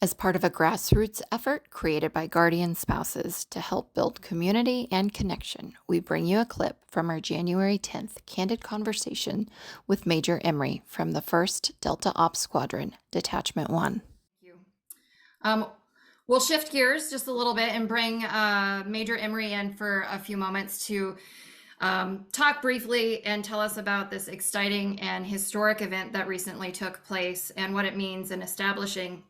As part of a grassroots effort created by Guardian Spouses to help build community and connection, we bring you a clip from our January 10th candid conversation with Major Emry from the 1st Delta Ops Squadron, Detachment 1. Thank you. Um, we'll shift gears just a little bit and bring Major Emry in for a few moments to talk briefly and tell us about this exciting and historic event that recently took place and what it means in establishing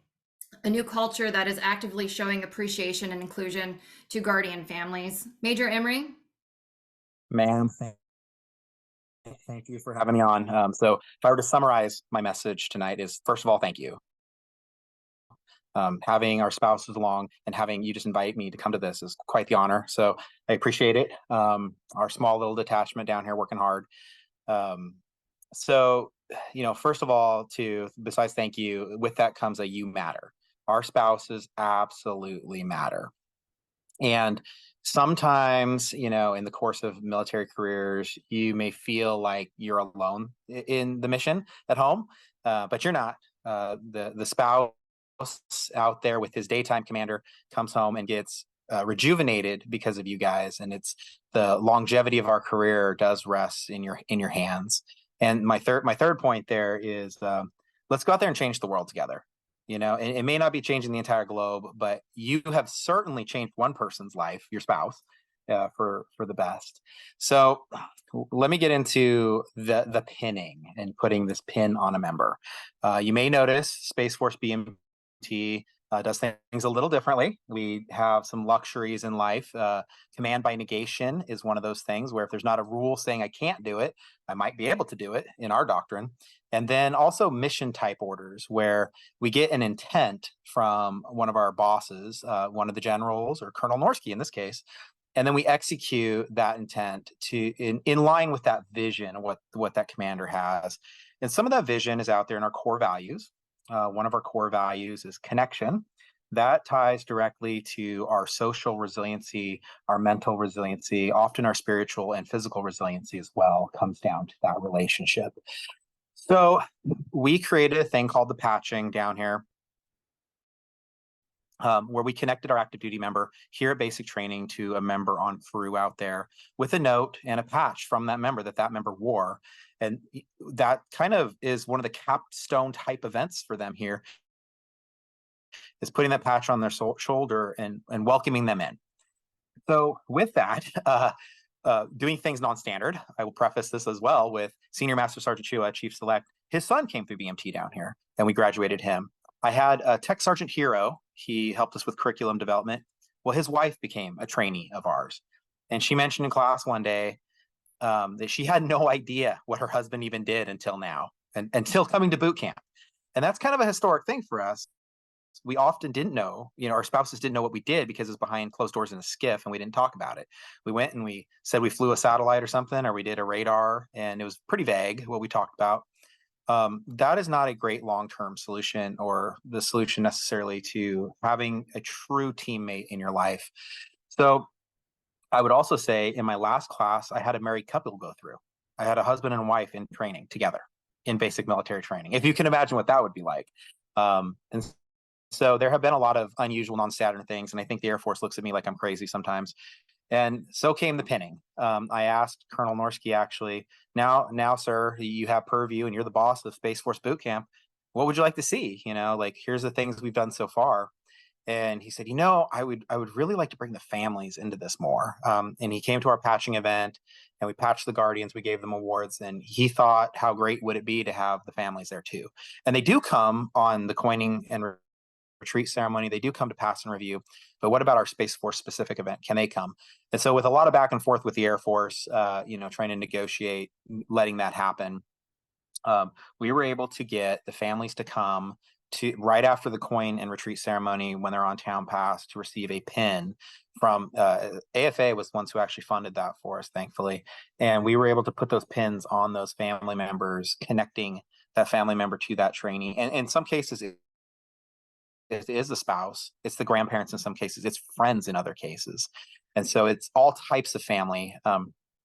a new culture that is actively showing appreciation and inclusion to Guardian families. Major Emry? Ma'am, thank you for having me on. So if I were to summarize my message tonight is, first of all, thank you. Having our spouses along and having you just invite me to come to this is quite the honor. So I appreciate it. Our small little detachment down here working hard. So, first of all, besides thank you, with that comes a you matter. Our spouses absolutely matter. And sometimes, in the course of military careers, you may feel like you're alone in the mission at home, but you're not. The spouse out there with his daytime commander comes home and gets rejuvenated because of you guys, and it's the longevity of our career does rest in your hands. And my third point there is let's go out there and change the world together. It may not be changing the entire globe, but you have certainly changed one person's life, your spouse, for the best. So let me get into the pinning and putting this pin on a member. You may notice Space Force BMT does things a little differently. We have some luxuries in life. Command by negation is one of those things where if there's not a rule saying I can't do it, I might be able to do it in our doctrine. And then also mission type orders where we get an intent from one of our bosses, one of the generals or Colonel Norsky in this case, and then we execute that intent in line with that vision, what that commander has. And some of that vision is out there in our core values. One of our core values is connection. That ties directly to our social resiliency, our mental resiliency, often our spiritual and physical resiliency as well comes down to that relationship. So we created a thing called the patching down here, where we connected our active duty member here at basic training to a member on Peru out there with a note and a patch from that member that member wore. And that kind of is one of the capstone type events for them here, is putting that patch on their shoulder and welcoming them in. So with that, doing things non-standard, I will preface this as well with Senior Master Sergeant Chua, Chief Select. His son came through BMT down here, and we graduated him. I had a Tech Sergeant Hero. He helped us with curriculum development. Well, his wife became a trainee of ours, and she mentioned in class one day that she had no idea what her husband even did until now, and until coming to boot camp. And that's kind of a historic thing for us. We often didn't know, our spouses didn't know what we did because it was behind closed doors in a skiff and we didn't talk about it. We went and we said we flew a satellite or something, or we did a radar, and it was pretty vague what we talked about. That is not a great long-term solution or the solution necessarily to having a true teammate in your life. So I would also say in my last class, I had a married couple go through. I had a husband and wife in training together in basic military training, if you can imagine what that would be like. And so there have been a lot of unusual non-Saturn things, and I think the Air Force looks at me like I'm crazy sometimes. And so came the pinning. I asked Colonel Norsky, actually, now, sir, you have purview and you're the boss of Space Force Boot Camp. What would you like to see? Here's the things we've done so far. And he said, I would really like to bring the families into this more. And he came to our patching event, and we patched the Guardians. We gave them awards, and he thought, how great would it be to have the families there too? And they do come on the coining and retreat ceremony. They do come to pass and review. But what about our Space Force specific event? Can they come? And so with a lot of back and forth with the Air Force, trying to negotiate, letting that happen, we were able to get the families to come to right after the coin and retreat ceremony when they're on town pass to receive a pin from AFA was the ones who actually funded that for us, thankfully. And we were able to put those pins on those family members, connecting that family member to that trainee. And in some cases, it is the spouse, it's the grandparents in some cases, it's friends in other cases. And so it's all types of family.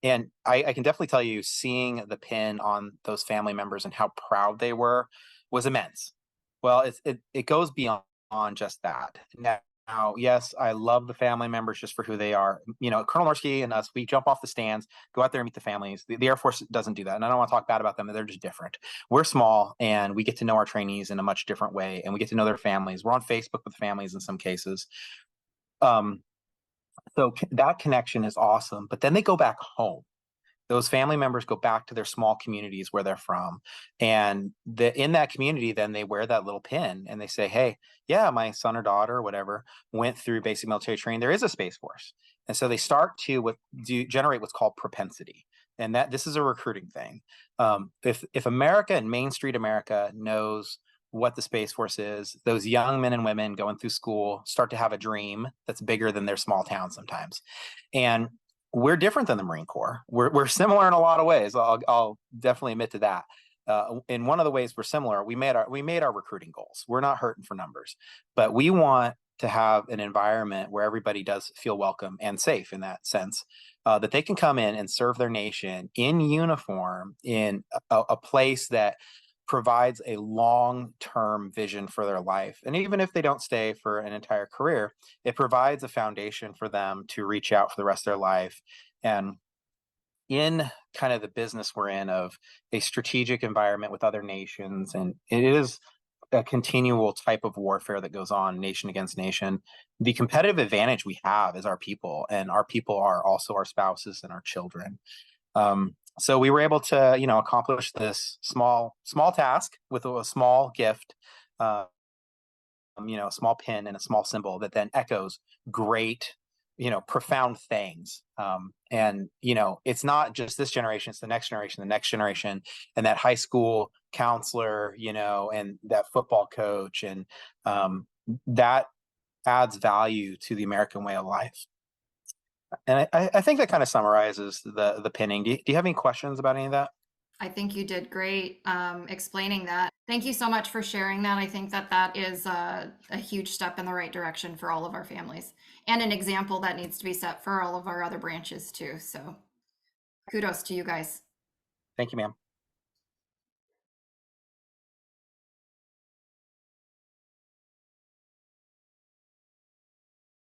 And I can definitely tell you, seeing the pin on those family members and how proud they were was immense. Well, it goes beyond on just that. Now, yes, I love the family members just for who they are. Colonel Morsky and us, we jump off the stands, go out there and meet the families. The Air Force doesn't do that. And I don't want to talk bad about them. They're just different. We're small and we get to know our trainees in a much different way, and we get to know their families. We're on Facebook with families in some cases. So that connection is awesome. But then they go back home. Those family members go back to their small communities where they're from. And in that community, then they wear that little pin and they say, hey, yeah, my son or daughter or whatever went through basic military training. There is a Space Force. And so they start to generate what's called propensity. And that this is a recruiting thing. If America and Main Street America knows what the Space Force is, those young men and women going through school start to have a dream that's bigger than their small town sometimes. And we're different than the Marine Corps. We're similar in a lot of ways. I'll definitely admit to that. In one of the ways we're similar, we made our recruiting goals. We're not hurting for numbers, but we want to have an environment where everybody does feel welcome and safe in that sense, that they can come in and serve their nation in uniform in a place that provides a long-term vision for their life. And even if they don't stay for an entire career, it provides a foundation for them to reach out for the rest of their life. And in kind of the business we're in of a strategic environment with other nations, and it is a continual type of warfare that goes on nation against nation, the competitive advantage we have is our people, and our people are also our spouses and our children. So we were able to, accomplish this small task with a small gift, a small pin and a small symbol that then echoes great, profound things. And it's not just this generation; it's the next generation, and that high school counselor, and that football coach, and that adds value to the American way of life. And I think that kind of summarizes the pinning. Do you have any questions about any of that? I think you did great explaining that. Thank you so much for sharing that. I think that is a huge step in the right direction for all of our families, and an example that needs to be set for all of our other branches too. So kudos to you guys. Thank you, ma'am.